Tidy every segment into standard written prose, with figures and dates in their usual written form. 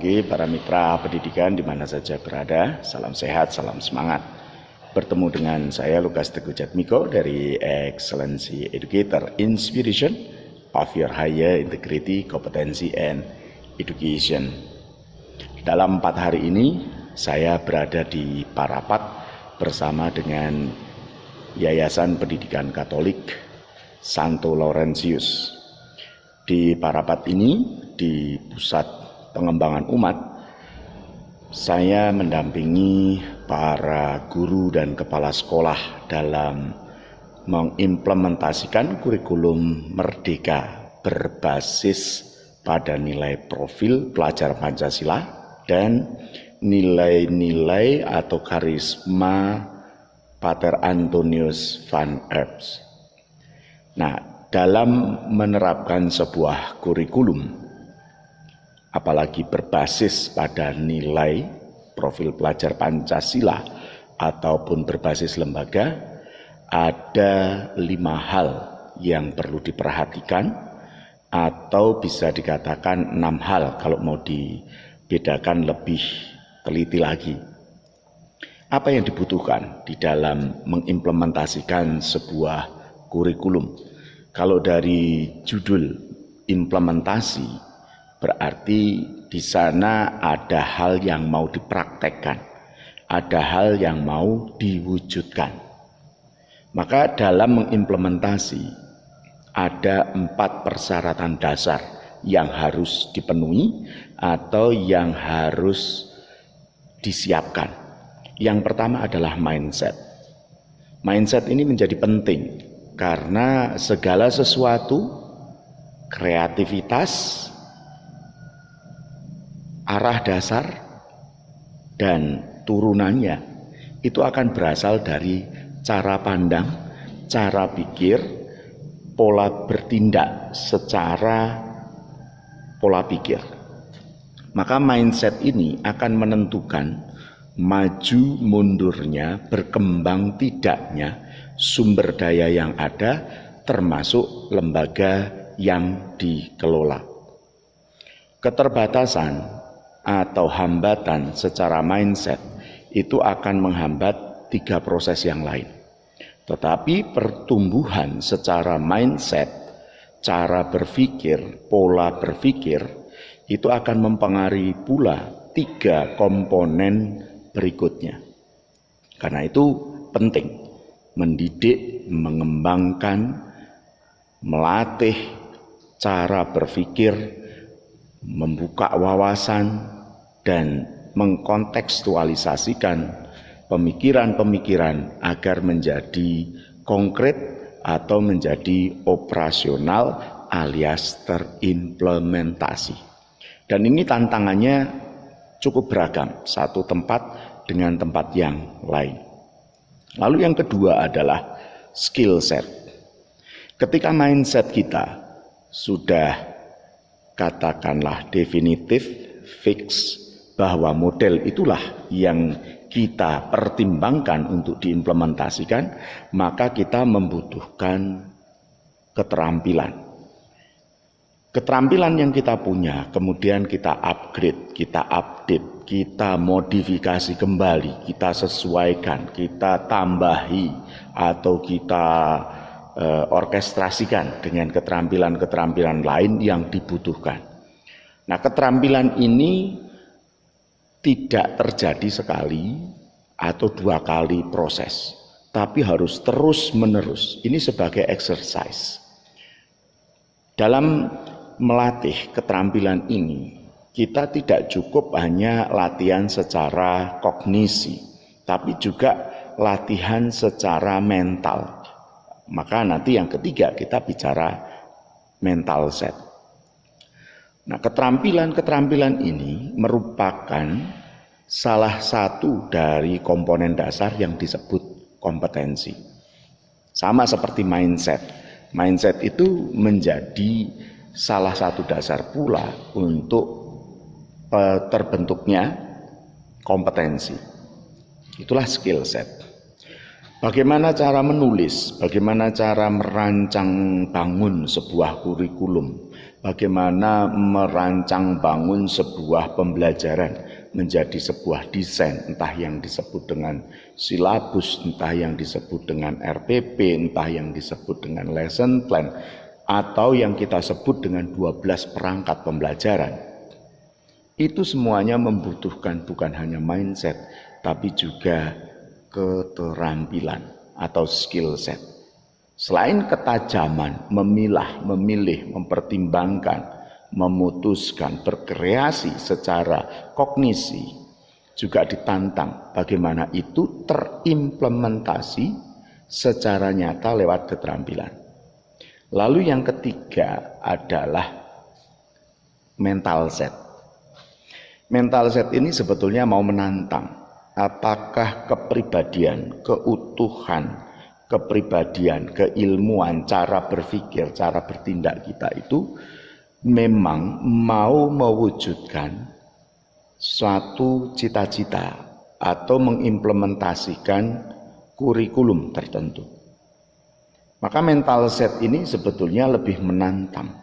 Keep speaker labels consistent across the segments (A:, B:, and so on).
A: pagi para mitra pendidikan di mana saja berada. Salam sehat, salam semangat. Bertemu dengan saya Lukas Teguh Jatmiko dari Excellency Educator Inspiration of Your Higher Integrity, Competency and Education. Dalam 4 hari ini saya berada di Parapat bersama dengan Yayasan Pendidikan Katolik Santo Laurentius. Di Parapat ini, di Pusat Pengembangan Umat, saya mendampingi para guru dan kepala sekolah dalam mengimplementasikan kurikulum Merdeka berbasis pada nilai profil pelajar Pancasila dan nilai-nilai atau karisma Pater Antonius van Erbs. Nah, dalam menerapkan sebuah kurikulum, apalagi berbasis pada nilai profil pelajar Pancasila ataupun berbasis lembaga, ada 5 hal yang perlu diperhatikan, atau bisa dikatakan 6 hal kalau mau dibedakan lebih teliti lagi. Apa yang dibutuhkan di dalam mengimplementasikan sebuah kurikulum? Kalau dari judul implementasi, berarti di sana ada hal yang mau dipraktekkan, ada hal yang mau diwujudkan. Maka dalam mengimplementasi ada 4 persyaratan dasar yang harus dipenuhi atau yang harus disiapkan. Yang pertama adalah mindset. Mindset ini menjadi penting karena segala sesuatu, kreativitas, arah dasar, dan turunannya itu akan berasal dari cara pandang, cara pikir, pola bertindak secara pola pikir. Maka mindset ini akan menentukan maju mundurnya, berkembang tidaknya sumber daya yang ada, termasuk lembaga yang dikelola. Keterbatasan atau hambatan secara mindset itu akan menghambat 3 proses yang lain. Tetapi pertumbuhan secara mindset, cara berpikir, pola berpikir, itu akan mempengaruhi pula 3 komponen berikutnya. Karena itu penting mendidik, mengembangkan, melatih cara berpikir, membuka wawasan, dan mengkontekstualisasikan pemikiran-pemikiran agar menjadi konkret atau menjadi operasional alias terimplementasi. Dan ini tantangannya cukup beragam, satu tempat dengan tempat yang lain. Lalu yang kedua adalah skill set. Ketika mindset kita sudah katakanlah definitif, fix, bahwa model itulah yang kita pertimbangkan untuk diimplementasikan, maka kita membutuhkan keterampilan. Keterampilan yang kita punya, kemudian kita upgrade, kita update, kita modifikasi kembali, kita sesuaikan, kita tambahi, atau kita orkestrasikan dengan keterampilan-keterampilan lain yang dibutuhkan. Nah, keterampilan ini tidak terjadi sekali atau 2 kali proses, tapi harus terus-menerus. Ini sebagai exercise. Dalam melatih keterampilan ini, kita tidak cukup hanya latihan secara kognisi, tapi juga latihan secara mental. Maka nanti yang ketiga kita bicara mental set. Nah, keterampilan-keterampilan ini merupakan salah satu dari komponen dasar yang disebut kompetensi. Sama seperti mindset. Mindset itu menjadi salah satu dasar pula untuk terbentuknya kompetensi. Itulah skill set. Bagaimana cara menulis, bagaimana cara merancang bangun sebuah kurikulum, bagaimana merancang bangun sebuah pembelajaran menjadi sebuah desain, entah yang disebut dengan silabus, entah yang disebut dengan RPP, entah yang disebut dengan lesson plan, atau yang kita sebut dengan 12 perangkat pembelajaran. Itu semuanya membutuhkan bukan hanya mindset, tapi juga keterampilan atau skill set. Selain ketajaman, memilah, memilih, mempertimbangkan, memutuskan, berkreasi secara kognisi, juga ditantang bagaimana itu terimplementasi secara nyata lewat keterampilan. Lalu yang ketiga adalah mental set. Mental set ini sebetulnya mau menantang apakah kepribadian, keutuhan, kepribadian, keilmuan, cara berpikir, cara bertindak kita itu memang mau mewujudkan suatu cita-cita atau mengimplementasikan kurikulum tertentu. Maka mental set ini sebetulnya lebih menantang,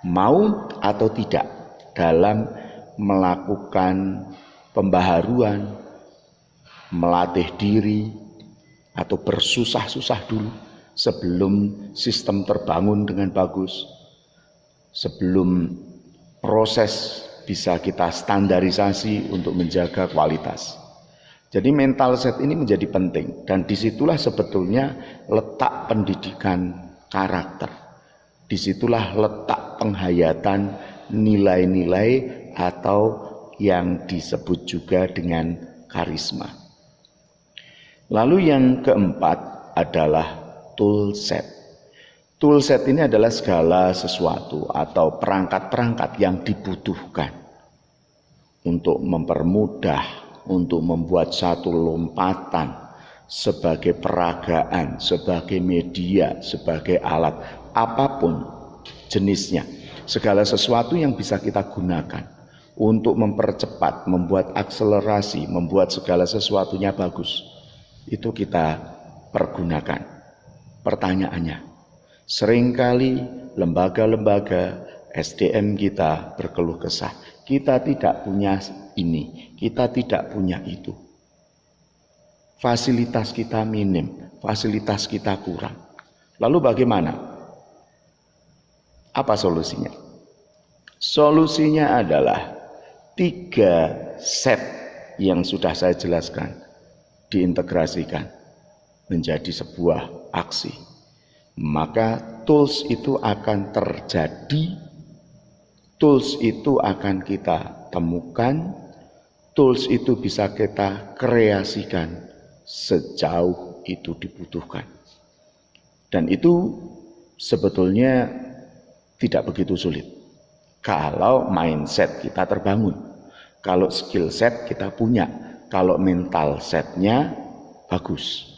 A: mau atau tidak dalam melakukan pembaharuan, melatih diri, atau bersusah-susah dulu sebelum sistem terbangun dengan bagus, sebelum proses bisa kita standarisasi untuk menjaga kualitas. Jadi mental set ini menjadi penting, dan disitulah sebetulnya letak pendidikan karakter. Disitulah letak penghayatan nilai-nilai atau yang disebut juga dengan karisma. Lalu yang keempat adalah tool set. Tool set ini adalah segala sesuatu atau perangkat-perangkat yang dibutuhkan untuk mempermudah, untuk membuat satu lompatan sebagai peragaan, sebagai media, sebagai alat, apapun jenisnya. Segala sesuatu yang bisa kita gunakan untuk mempercepat, membuat akselerasi, membuat segala sesuatunya bagus. Itu kita pergunakan. Pertanyaannya, seringkali lembaga-lembaga SDM kita berkeluh kesah. Kita tidak punya ini, kita tidak punya itu. Fasilitas kita minim, fasilitas kita kurang. Lalu bagaimana? Apa solusinya? Solusinya adalah 3 set yang sudah saya jelaskan diintegrasikan menjadi sebuah aksi. Maka tools itu akan terjadi, tools itu akan kita temukan, tools itu bisa kita kreasikan sejauh itu dibutuhkan. Dan itu sebetulnya tidak begitu sulit kalau mindset kita terbangun, kalau skill set kita punya, kalau mental setnya bagus.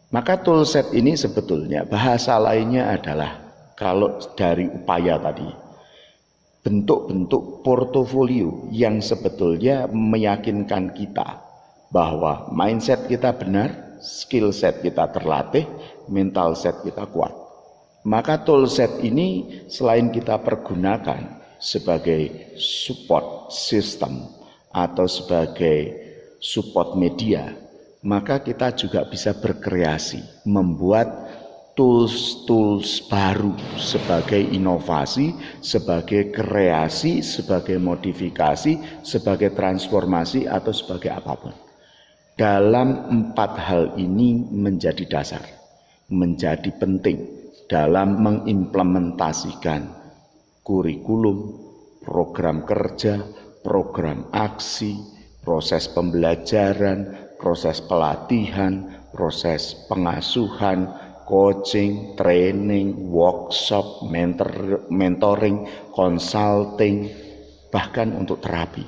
A: Maka tool set ini sebetulnya bahasa lainnya adalah, kalau dari upaya tadi, bentuk-bentuk portofolio yang sebetulnya meyakinkan kita bahwa mindset kita benar, skill set kita terlatih, mental set kita kuat. Maka tool set ini selain kita pergunakan sebagai support system atau sebagai support media, maka kita juga bisa berkreasi, membuat tools-tools baru sebagai inovasi, sebagai kreasi, sebagai modifikasi, sebagai transformasi, atau sebagai apapun. Dalam 4 hal ini menjadi dasar, menjadi penting dalam mengimplementasikan kurikulum, program kerja, program aksi, proses pembelajaran, proses pelatihan, proses pengasuhan, coaching, training, workshop, mentoring, consulting, bahkan untuk terapi.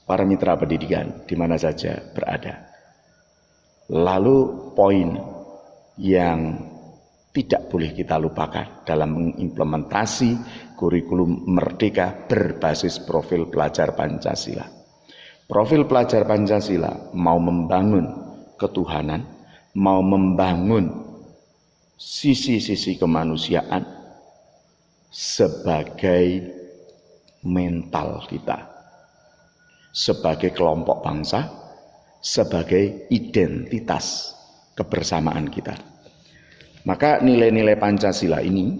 A: Para mitra pendidikan di mana saja berada. Lalu poin yang tidak boleh kita lupakan dalam mengimplementasi kurikulum merdeka berbasis profil pelajar Pancasila. Profil pelajar Pancasila mau membangun ketuhanan, mau membangun sisi-sisi kemanusiaan, sebagai mental kita, sebagai kelompok bangsa, sebagai identitas kebersamaan kita. Maka nilai-nilai Pancasila ini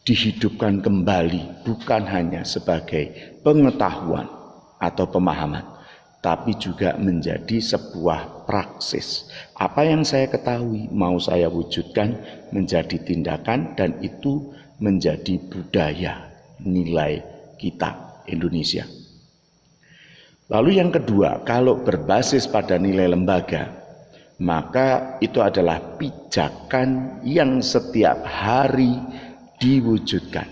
A: dihidupkan kembali bukan hanya sebagai pengetahuan atau pemahaman, tapi juga menjadi sebuah praksis. Apa yang saya ketahui mau saya wujudkan menjadi tindakan, dan itu menjadi budaya nilai kita Indonesia. Lalu yang kedua, kalau berbasis pada nilai lembaga, maka itu adalah pijakan yang setiap hari diwujudkan,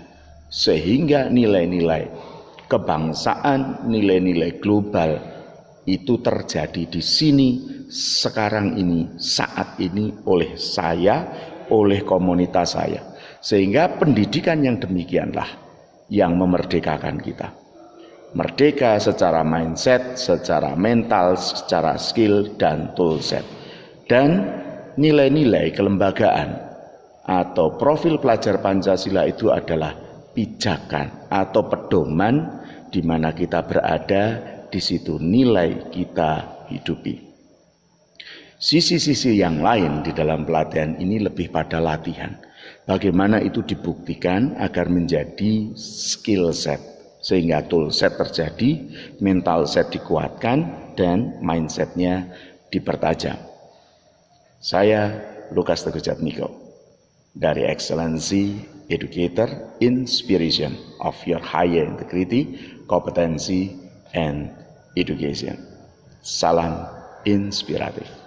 A: sehingga nilai-nilai kebangsaan, nilai-nilai global itu terjadi di sini, sekarang ini, saat ini, oleh saya, oleh komunitas saya. Sehingga pendidikan yang demikianlah yang memerdekakan kita. Merdeka secara mindset, secara mental, secara skill dan toolset. Dan nilai-nilai kelembagaan atau profil pelajar Pancasila itu adalah pijakan atau pedoman di mana kita berada, di situ nilai kita hidupi. Sisi-sisi yang lain di dalam pelatihan ini lebih pada latihan. Bagaimana itu dibuktikan agar menjadi skill set, sehingga tool set terjadi, mental set dikuatkan, dan mindsetnya dipertajam. Saya Lukas Teguh Jatmiko dari Excellency Educator, Inspiration of Your Higher Integrity, Competency, and Education. Salam inspiratif.